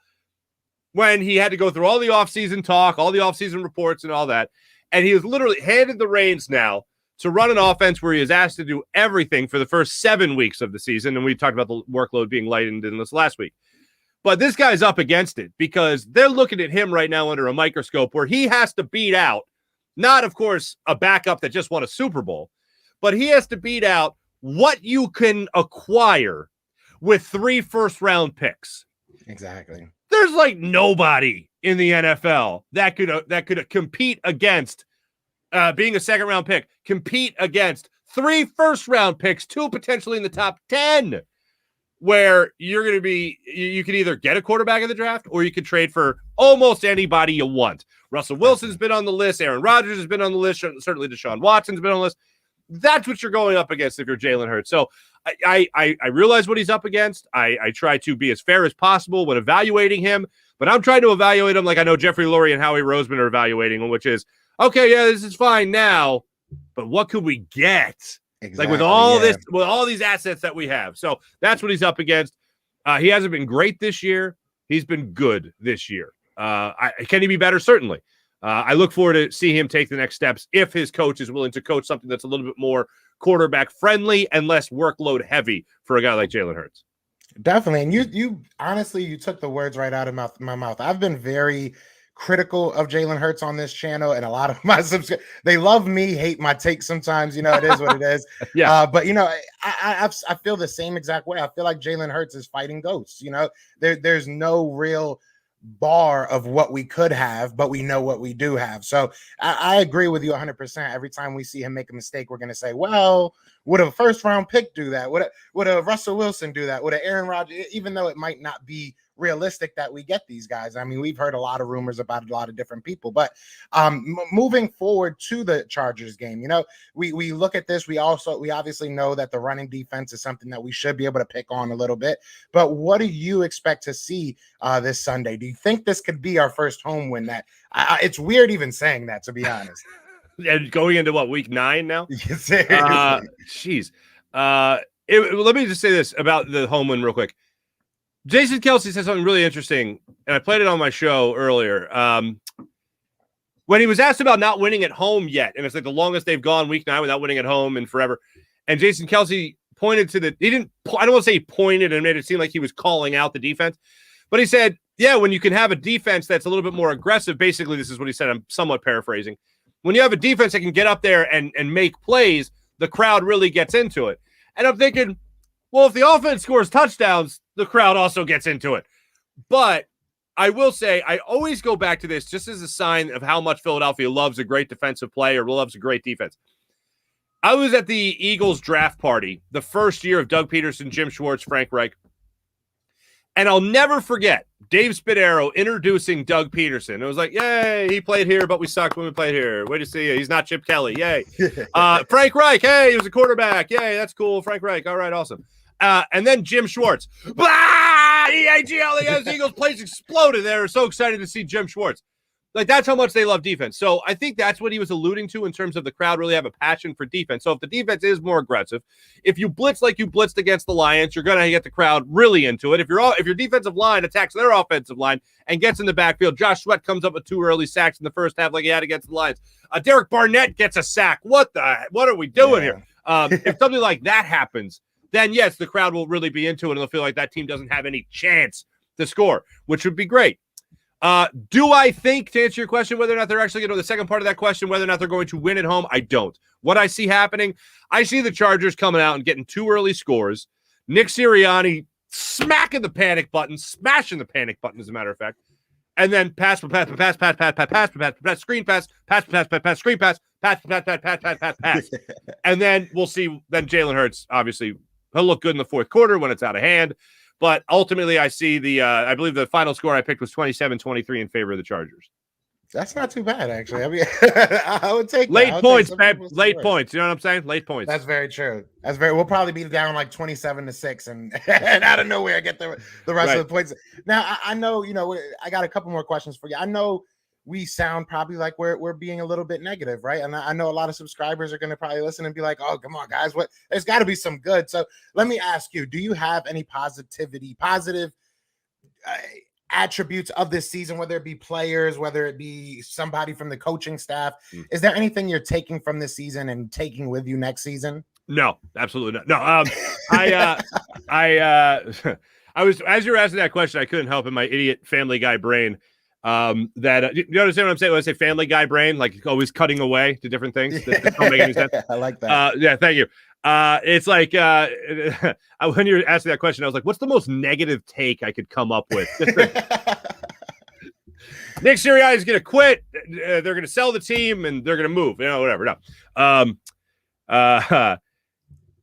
when he had to go through all the offseason talk, all the offseason reports and all that. And he was literally handed the reins now to run an offense where he is asked to do everything for the first 7 weeks of the season. And we talked about the workload being lightened in this last week. But this guy's up against it because they're looking at him right now under a microscope where he has to beat out, not, of course, a backup that just won a Super Bowl, but he has to beat out what you can acquire with 3 first-round picks. Exactly. There's like nobody in the NFL that could compete against being a second-round pick, compete against 3 first-round picks, 2 potentially in the top 10, where you're going to be, you can either get a quarterback in the draft or you can trade for almost anybody you want. Russell Wilson's been on the list. Aaron Rodgers has been on the list. Certainly Deshaun Watson's been on the list. That's what you're going up against if you're Jalen Hurts. So I realize what he's up against. I try to be as fair as possible when evaluating him, but I'm trying to evaluate him like I know Jeffrey Lurie and Howie Roseman are evaluating him, which is, okay, yeah, this is fine now, but what could we get? Exactly, like with all these assets that we have. So that's what he's up against. He hasn't been great this year. He's been good this year. Can he be better? Certainly. I look forward to see him take the next steps if his coach is willing to coach something that's a little bit more quarterback friendly and less workload heavy for a guy like Jalen Hurts. Definitely. And you honestly, you took the words right out of my mouth. I've been very critical of Jalen Hurts on this channel, and a lot of my subscribers, they love me, hate my take sometimes. You know, it is what it is. Yeah. But you know, I feel the same exact way. I feel like Jalen Hurts is fighting ghosts. You know, there's no real bar of what we could have, but we know what we do have. So I agree with you 100%. Every time we see him make a mistake, we're going to say, well, would a first round pick do that? Would a Russell Wilson do that? Would a Aaron Rodgers, even though it might not be realistic that we get these guys. I mean, we've heard a lot of rumors about a lot of different people, but moving forward to the Chargers game, you know, we look at this. We obviously know that the running defense is something that we should be able to pick on a little bit, but what do you expect to see this Sunday? Do you think this could be our first home win? That it's weird even saying that, to be honest. And going into what, week 9 now? Jeez. Let me just say this about the home win real quick. Jason Kelce said something really interesting, and I played it on my show earlier. When he was asked about not winning at home yet, and it's like the longest they've gone, week 9, without winning at home in forever. And Jason Kelce pointed to I don't want to say he pointed and made it seem like he was calling out the defense, but he said, yeah, when you can have a defense that's a little bit more aggressive, basically this is what he said, I'm somewhat paraphrasing. When you have a defense that can get up there and make plays, the crowd really gets into it. And I'm thinking, well, if the offense scores touchdowns, the crowd also gets into it. But I will say, I always go back to this just as a sign of how much Philadelphia loves a great defensive play or loves a great defense. I was at the Eagles draft party the first year of Doug Peterson, Jim Schwartz, Frank Reich. And I'll never forget Dave Spadaro introducing Doug Peterson. It was like, yay, he played here, but we sucked when we played here. Way to see you. He's not Chip Kelly. Yay. Frank Reich, hey, he was a quarterback. Yay, that's cool. Frank Reich. All right, awesome. And then Jim Schwartz. Blah! E-A-G-L-E-S, Eagles place exploded. They were so excited to see Jim Schwartz. Like, that's how much they love defense. So I think that's what he was alluding to in terms of the crowd really have a passion for defense. So if the defense is more aggressive, if you blitz like you blitzed against the Lions, you're going to get the crowd really into it. If your defensive line attacks their offensive line and gets in the backfield, Josh Sweat comes up with 2 early sacks in the first half like he had against the Lions. Derek Barnett gets a sack. What are we doing here? If something like that happens, then yes, the crowd will really be into it and they'll feel like that team doesn't have any chance to score, which would be great. Do I think, to answer your question, whether or not they're actually going to, the second part of that question, whether or not they're going to win at home? I don't. What I see happening, I see the Chargers coming out and getting 2 early scores. Nick Sirianni smashing the panic button, as a matter of fact. And then pass, screen pass. And then we'll see, then Jalen Hurts, obviously, he'll look good in the fourth quarter when it's out of hand. But ultimately, I see I believe the final score I picked was 27-23 in favor of the Chargers. That's not too bad, actually. I mean, I would take late points, man. Late points. You know what I'm saying? Late points. That's very true. We'll probably be down like 27-6, and out of nowhere, I get the rest of the points. Now, I know, you know, I got a couple more questions for you. I know we sound probably like we're being a little bit negative, right? And I know a lot of subscribers are going to probably listen and be like, oh, come on, guys, there's got to be some good. So let me ask you, do you have any positive attributes of this season, whether it be players, whether it be somebody from the coaching staff? Is there anything you're taking from this season and taking with you next season? No, absolutely not. No, I was, as you were asking that question, I couldn't help in my idiot Family Guy brain. That you understand what I'm saying when I say Family Guy brain, like always cutting away to different things that don't make any sense. I like that. Yeah, thank you. It's like when you were asking that question, I was like, what's the most negative take I could come up with? Nick Sirianni is going to quit. They're going to sell the team and they're going to move. You know, whatever. No.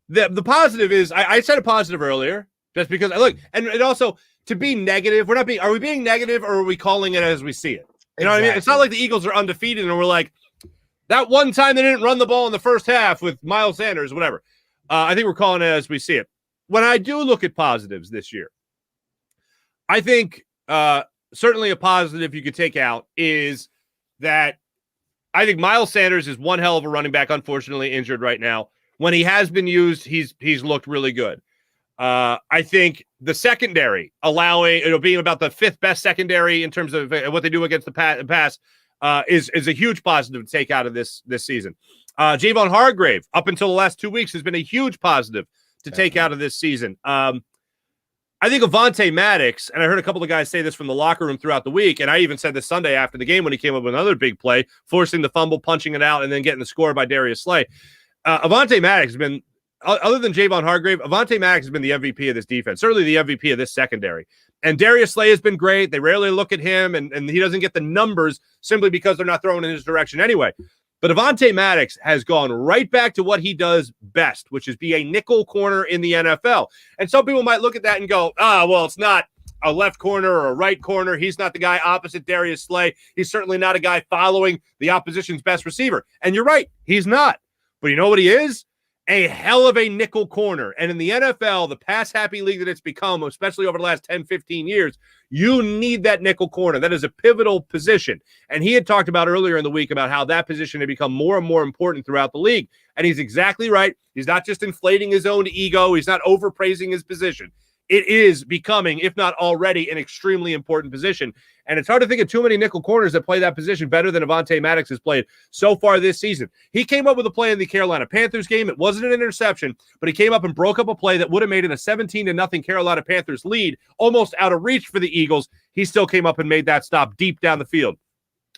The positive is I said a positive earlier just because I look, and also to be negative, are we being negative or are we calling it as we see it? You know what I mean? It's not like the Eagles are undefeated and we're like, that one time they didn't run the ball in the first half with Miles Sanders, whatever. I think we're calling it as we see it. When I do look at positives this year, I think certainly a positive you could take out is that I think Miles Sanders is one hell of a running back, unfortunately injured right now. When he has been used, he's looked really good. I think the secondary being about the 5th best secondary in terms of what they do against the pass is a huge positive to take out of this season. Javon Hargrave, up until the last 2 weeks, has been a huge positive to take out of this season. I think Avonte Maddox, and I heard a couple of guys say this from the locker room throughout the week, and I even said this Sunday after the game when he came up with another big play, forcing the fumble, punching it out, and then getting the score by Darius Slay. Avonte Maddox has been, other than Javon Hargrave, Avonte Maddox has been the MVP of this defense, certainly the MVP of this secondary. And Darius Slay has been great. They rarely look at him, and he doesn't get the numbers simply because they're not throwing in his direction anyway. But Avonte Maddox has gone right back to what he does best, which is be a nickel corner in the NFL. And some people might look at that and go, well, it's not a left corner or a right corner. He's not the guy opposite Darius Slay. He's certainly not a guy following the opposition's best receiver. And you're right, he's not. But you know what he is? A hell of a nickel corner. And in the NFL, the pass-happy league that it's become, especially over the last 10, 15 years, you need that nickel corner. That is a pivotal position. And he had talked about earlier in the week about how that position had become more and more important throughout the league. And he's exactly right. He's not just inflating his own ego. He's not overpraising his position. It is becoming, if not already, an extremely important position. And it's hard to think of too many nickel corners that play that position better than Avonte Maddox has played so far this season. He came up with a play in the Carolina Panthers game. It wasn't an interception, but he came up and broke up a play that would have made it a 17-0 Carolina Panthers lead, almost out of reach for the Eagles. He still came up and made that stop deep down the field.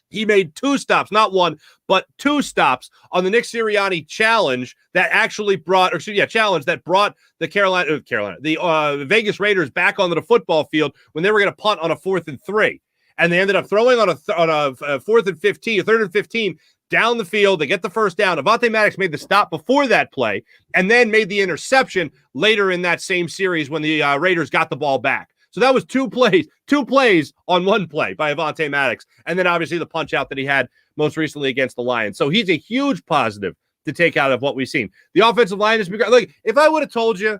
He made 2 stops, not 1, but 2 stops on the Nick Sirianni challenge that actually brought, challenge that brought the Vegas Raiders back onto the football field when they were going to punt on a 4th and 3. And they ended up throwing on a 4th and 15, a 3rd and 15 down the field. They get the first down. Avonte Maddox made the stop before that play and then made the interception later in that same series when the Raiders got the ball back. So that was 2 plays on 1 play by Avonte Maddox. And then obviously the punch out that he had most recently against the Lions. So he's a huge positive to take out of what we've seen. The offensive line has been great. Look, if I would have told you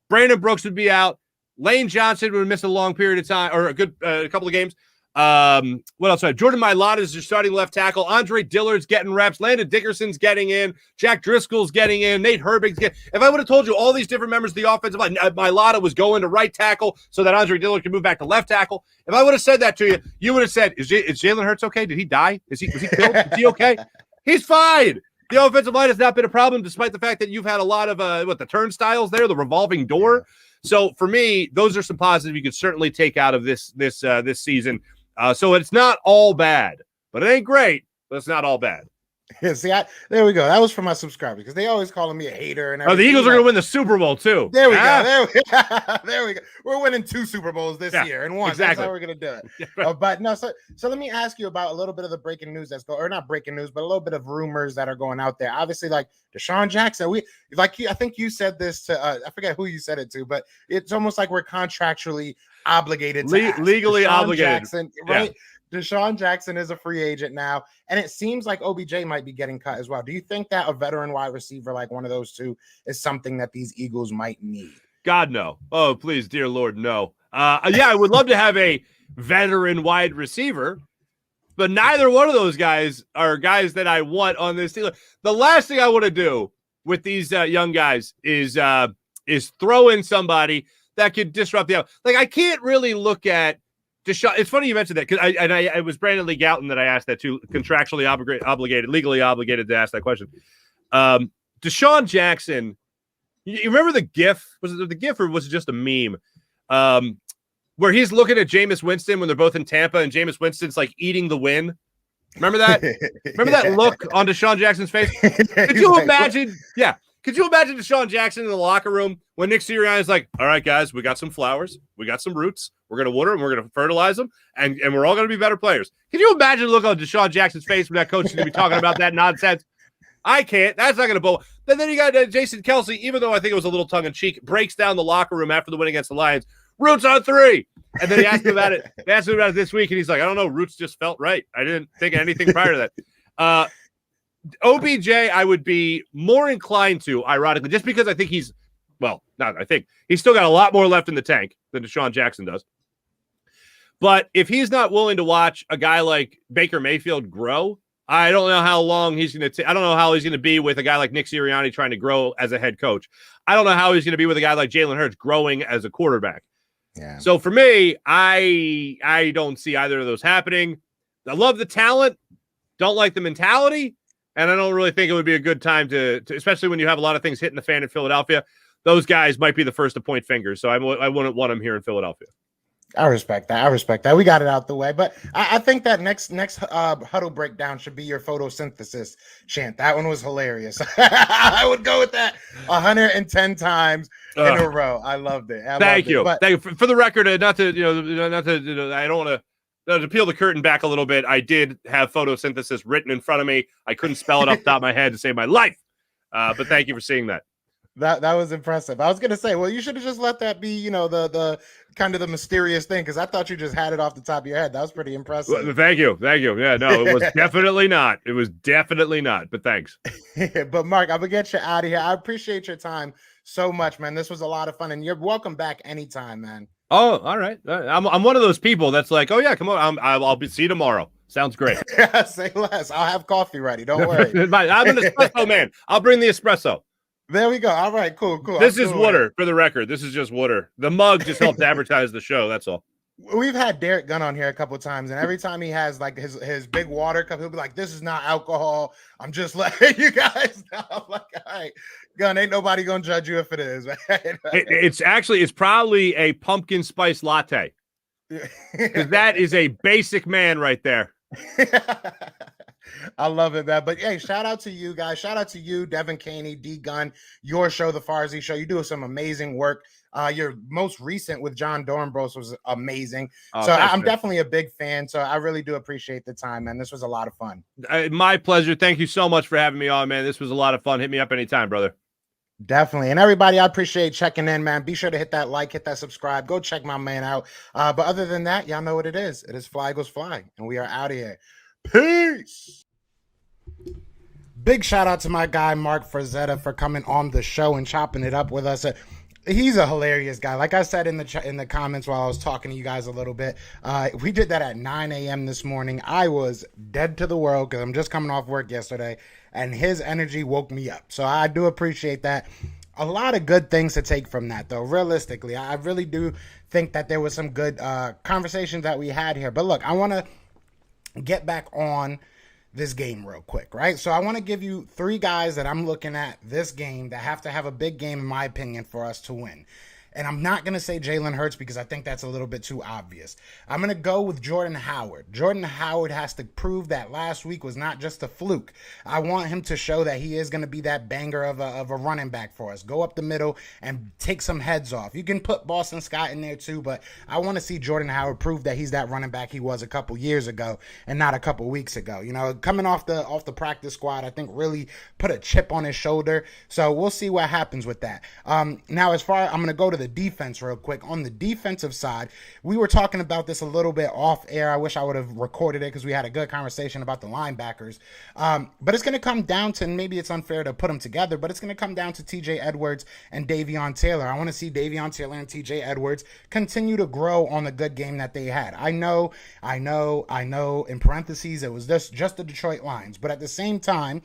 Brandon Brooks would be out, Lane Johnson would have missed a long period of time or a couple of games. What else? Jordan Mailata is your starting left tackle. Andre Dillard's getting reps. Landon Dickerson's getting in. Jack Driscoll's getting in. Nate Herbig's getting. If I would have told you all these different members of the offensive line, Mailata was going to right tackle so that Andre Dillard could move back to left tackle. If I would have said that to you, you would have said, "Is Jalen Hurts okay? Did he die? Was he killed? Is he okay? He's fine." The offensive line has not been a problem, despite the fact that you've had a lot of the turnstiles there, the revolving door. So for me, those are some positives you could certainly take out of this season. So it's not all bad, but it ain't great, but it's not all bad. Yeah, see, there we go. That was for my subscribers because they always calling me a hater and everything. The Eagles are going to win the Super Bowl too. There we go. There we go. We're winning 2 Super Bowls this year and 1. Exactly. That's how we're going to do it. But no, so let me ask you about a little bit of the breaking news or not breaking news, but a little bit of rumors that are going out there. Obviously, like Desean Jackson, I think you said this to I forget who you said it to, but it's almost like we're contractually obligated to legally Desean obligated, Jackson, right? Yeah. Desean Jackson is a free agent now, and it seems like OBJ might be getting cut as well. Do you think that a veteran wide receiver like one of those two is something that these Eagles might need? God, no. Oh, please, dear Lord, no. I would love to have a veteran wide receiver, but neither one of those guys are guys that I want on this team. The last thing I want to do with these young guys is throw in somebody that could disrupt the – like, I can't really look at Desean. It's funny you mentioned that because it was Brandon Lee Gouton that I asked that too, contractually obligated, legally obligated to ask that question. Desean Jackson, you remember the GIF? Was it the GIF or was it just a meme? Where he's looking at Jameis Winston when they're both in Tampa and Jameis Winston's like eating the win. Remember that? Remember that look on Desean Jackson's face? Could you imagine? Yeah. Could you imagine Desean Jackson in the locker room when Nick Sirianni is like, all right, guys, we got some flowers. We got some roots. We're going to water them. We're going to fertilize them. And we're all going to be better players. Can you imagine the look on Desean Jackson's face when that coach is going to be talking about that nonsense? I can't. That's not going to blow. But then you got Jason Kelsey, even though I think it was a little tongue-in-cheek, breaks down the locker room after the win against the Lions. Roots on 3. And then he asked him about it. They asked him about it this week, and he's like, I don't know. Roots just felt right. I didn't think of anything prior to that. OBJ, I would be more inclined to, ironically, just because I think he's still got a lot more left in the tank than Desean Jackson does. But if he's not willing to watch a guy like Baker Mayfield grow, I don't know how long he's going to I don't know how he's going to be with a guy like Nick Sirianni trying to grow as a head coach. I don't know how he's going to be with a guy like Jalen Hurts growing as a quarterback. Yeah. So for me, I don't see either of those happening. I love the talent, don't like the mentality, and I don't really think it would be a good time to especially when you have a lot of things hitting the fan in Philadelphia. those guys might be the first to point fingers. So I wouldn't want them here in Philadelphia. I respect that. We got it out the way. But I think that next huddle breakdown should be your photosynthesis chant. That one was hilarious. I would go with that 110 times in a row. I loved it. Thank you. For the record, not to I don't want to peel the curtain back a little bit. I did have photosynthesis written in front of me. I couldn't spell it off the top of my head to save my life. But thank you for seeing that. That was impressive. I was gonna say, well, you should have just let that be, the kind of the mysterious thing, because I thought you just had it off the top of your head. That was pretty impressive. Well, thank you. Yeah, no, it was definitely not. But thanks. But Mark, I'm gonna get you out of here. I appreciate your time so much, man. This was a lot of fun, and you're welcome back anytime, man. Oh, all right. I'm one of those people that's like, oh yeah, come on. I'll see you tomorrow. Sounds great. Say less. I'll have coffee ready. Don't worry. I'm an espresso man. I'll bring the espresso. There we go. All right, cool. This is water, for the record. This is just water. The mug just helps advertise the show. That's all. We've had Derek Gunn on here a couple of times, and every time he has like his big water cup, he'll be like, "This is not alcohol. I'm just letting you guys know." I'm like, all right, Gunn, ain't nobody gonna judge you if it is. It's probably a pumpkin spice latte. Because that is a basic man right there. I love it, man. But hey, shout out to you guys. Shout out to you, Devin Caney, D Gunn, your show, The Farzy Show. You do some amazing work. Your most recent with John Dornbros was amazing. So I'm definitely a big fan. So I really do appreciate the time, man. This was a lot of fun. My pleasure. Thank you so much for having me on, man. This was a lot of fun. Hit me up anytime, brother. Definitely. And everybody, I appreciate checking in, man. Be sure to hit that like, hit that subscribe. Go check my man out. But other than that, y'all know what it is. It is Fly Goes Fly. And we are out of here. Peace. Big shout out to my guy, Mark Frazetta, for coming on the show and chopping it up with us. He's a hilarious guy. Like I said in the comments while I was talking to you guys a little bit, we did that at 9 a.m. this morning. I was dead to the world because I'm just coming off work yesterday, and his energy woke me up. So I do appreciate that. A lot of good things to take from that, though. Realistically, I really do think that there was some good conversations that we had here. But look, I want to get back on this game real quick, right? So I want to give you 3 guys that I'm looking at this game that have to have a big game, in my opinion, for us to win. And I'm not going to say Jalen Hurts because I think that's a little bit too obvious. I'm going to go with Jordan Howard. Jordan Howard has to prove that last week was not just a fluke. I want him to show that he is going to be that banger of a running back for us. Go up the middle and take some heads off. You can put Boston Scott in there too, but I want to see Jordan Howard prove that he's that running back he was a couple years ago and not a couple weeks ago. You know, coming off the practice squad, I think really put a chip on his shoulder. So we'll see what happens with that. Now, as far, I'm going to go to the defense real quick. On the defensive side, we were talking about this a little bit off air. I wish I would have recorded it because we had a good conversation about the linebackers. But it's going to come down to, and maybe it's unfair to put them together, but it's going to come down to TJ Edwards and Desean Taylor. I want to see Desean Taylor and TJ Edwards continue to grow on the good game that they had. I know, in parentheses, it was just the Detroit Lions, but at the same time,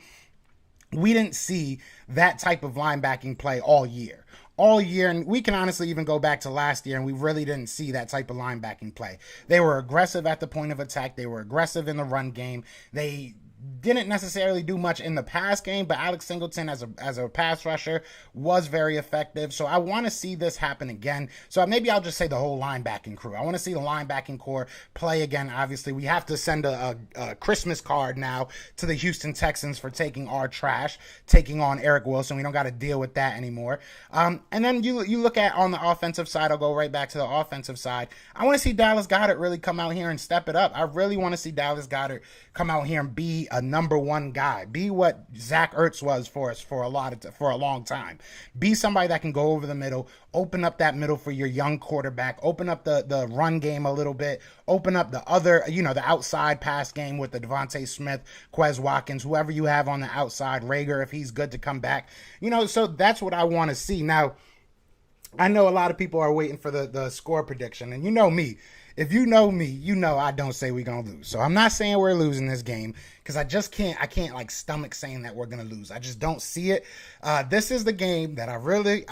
we didn't see that type of linebacking play all year. And we can honestly even go back to last year, and we really didn't see that type of linebacking play. They were aggressive at the point of attack. They were aggressive in the run game. They didn't necessarily do much in the pass game, but Alex Singleton as a pass rusher was very effective. So I want to see this happen again. So maybe I'll just say the whole linebacking crew. I want to see the linebacking core play again. Obviously, we have to send a Christmas card now to the Houston Texans for taking our trash, taking on Eric Wilson. We don't got to deal with that anymore. And then you look at on the offensive side, I'll go right back to the offensive side. I want to see Dallas Goedert really come out here and step it up. I really want to see Dallas Goedert come out here and be a number one guy, be what Zach Ertz was for us for a long time. Be somebody that can go over the middle, open up that middle for your young quarterback, open up the run game a little bit, open up the other, the outside pass game with the Devontae Smith, Quez Watkins, whoever you have on the outside, Rager, if he's good to come back. So that's what I want to see. Now, I know a lot of people are waiting for the score prediction, and you know me. If you know me, you know I don't say we're going to lose. So I'm not saying we're losing this game because I can't like stomach saying that we're going to lose. I just don't see it. This is the game that I really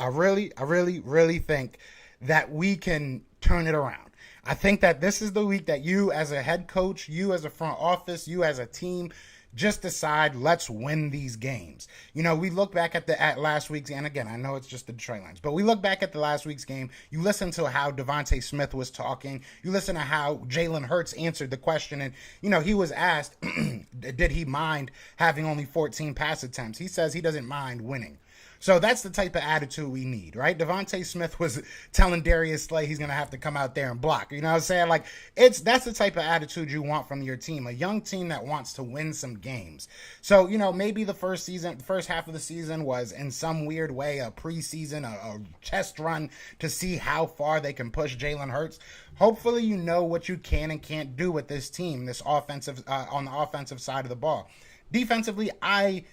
think that we can turn it around. I think that this is the week that you as a head coach, you as a front office, you as a team just decide, let's win these games. You know, we look back at last week's, and again, I know it's just the Detroit Lions, but we look back at the last week's game. You listen to how Devontae Smith was talking. You listen to how Jalen Hurts answered the question, and, you know, he was asked, did he mind having only 14 pass attempts? He says he doesn't mind winning. So that's the type of attitude we need, right? Devontae Smith was telling Darius Slay he's going to have to come out there and block. You know what I'm saying? Like, that's the type of attitude you want from your team, a young team that wants to win some games. So, you know, maybe the first half of the season was in some weird way a preseason, a test run to see how far they can push Jalen Hurts. Hopefully you know what you can and can't do with this team, this offensive on the offensive side of the ball. Defensively, I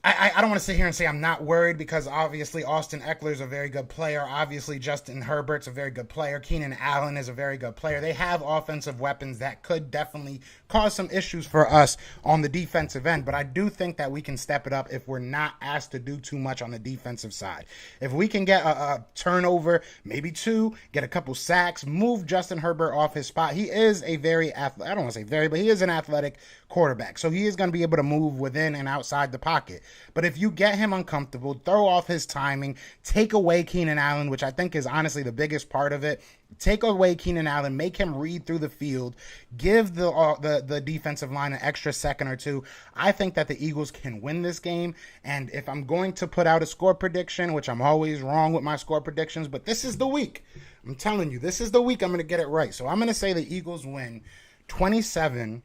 don't want to sit here and say I'm not worried, because obviously Austin Eckler's a very good player. Obviously Justin Herbert's a very good player. Keenan Allen is a very good player. They have offensive weapons that could definitely cause some issues for us on the defensive end. But I do think that we can step it up if we're not asked to do too much on the defensive side. If we can get a turnover, maybe 2, get a couple sacks, move Justin Herbert off his spot. He is a very I don't want to say very, but he is an athletic quarterback. So he is going to be able to move within and outside the pocket. But if you get him uncomfortable, throw off his timing, take away Keenan Allen, which I think is honestly the biggest part of it. Take away Keenan Allen, make him read through the field, give the defensive line an extra second or two. I think that the Eagles can win this game. And if I'm going to put out a score prediction, which I'm always wrong with my score predictions, but this is the week. I'm telling you, this is the week I'm going to get it right. So I'm going to say the Eagles win 27-20.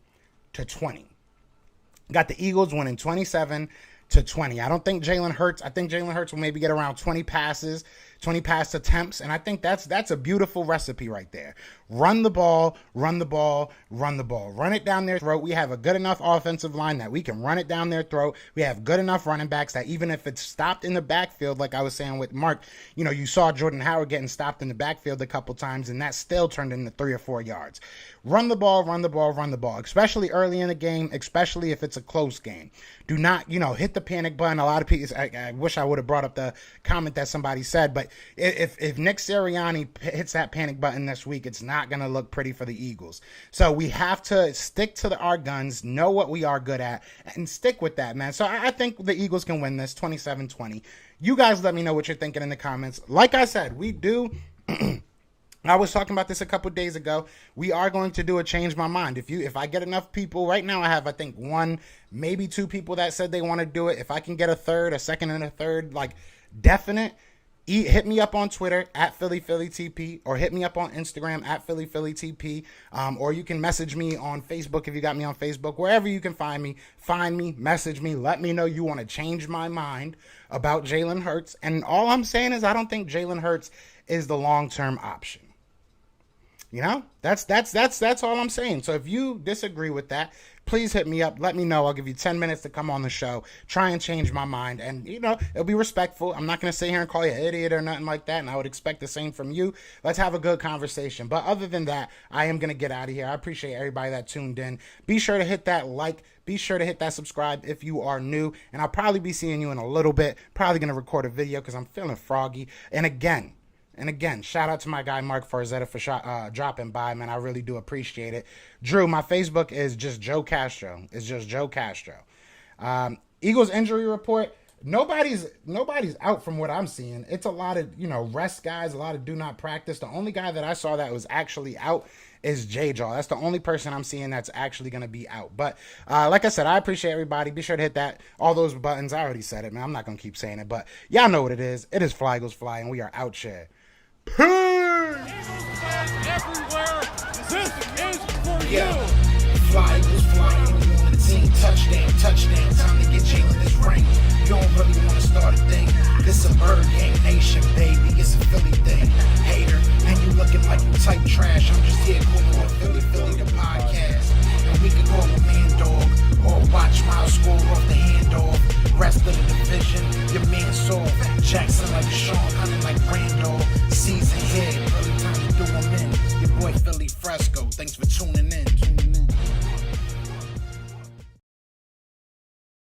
Got the Eagles winning 27-20. I don't think Jalen Hurts. I think Jalen Hurts will maybe get around 20 pass attempts, and I think that's a beautiful recipe right there. Run the ball, run the ball, run the ball. Run it down their throat. We have a good enough offensive line that we can run it down their throat. We have good enough running backs that even if it's stopped in the backfield, like I was saying with Mark, you know, you saw Jordan Howard getting stopped in the backfield a couple times, and that still turned into 3 or 4 yards. Run the ball, run the ball, run the ball, especially early in the game, especially if it's a close game. Do not, you know, hit the panic button. A lot of people, I wish I would have brought up the comment that somebody said, but if Nick Sirianni hits that panic button this week, it's not going to look pretty for the Eagles. So we have to stick to our guns, know what we are good at, and stick with that, man. So I think the Eagles can win this 27-20. You guys let me know what you're thinking in the comments. Like I said, we do... I was talking about this a couple days ago. We are going to do a change my mind. If I get enough people, right now I have, I think, 1, maybe 2 people that said they want to do it. If I can get a second and a third, like definite, hit me up on Twitter at PhillyPhillyTP, or hit me up on Instagram at PhillyPhillyTP, or you can message me on Facebook if you got me on Facebook. Wherever you can find me, message me, let me know you want to change my mind about Jalen Hurts. And all I'm saying is I don't think Jalen Hurts is the long-term option. You know, that's all I'm saying. So if you disagree with that, please hit me up. Let me know. I'll give you 10 minutes to come on the show. Try and change my mind. And, you know, it'll be respectful. I'm not going to sit here and call you an idiot or nothing like that. And I would expect the same from you. Let's have a good conversation. But other than that, I am going to get out of here. I appreciate everybody that tuned in. Be sure to hit that like. Be sure to hit that subscribe if you are new. And I'll probably be seeing you in a little bit. Probably going to record a video because I'm feeling froggy. And again, shout out to my guy Mark Farzetta for dropping by, man. I really do appreciate it. Drew, my Facebook is just Joe Castro. It's just Joe Castro. Eagles injury report. Nobody's out from what I'm seeing. It's a lot of, you know, rest guys, a lot of do not practice. The only guy that I saw that was actually out is J-Jaw. That's the only person I'm seeing that's actually going to be out. But like I said, I appreciate everybody. Be sure to hit all those buttons. I already said it, man. I'm not going to keep saying it, but y'all know what it is. It is Fly Eagles Fly, and we are out here. Peace! Everywhere, this is for Yeah. you. Fly Eagles fly on the team. Touchdown. Time to get Jalen this ring. You don't really want to start a thing. This a bird gang nation, baby. It's a Philly thing. Hater, and you looking like you type trash. I'm just here calling with Philly the podcast. And we can call a man dog or watch Miles score off the handoff. Rest of the division, your man saw Jackson like Sean, hunting like Randolph. Season here, early time to do 'em in. Your boy Philly Fresco, thanks for tuning in.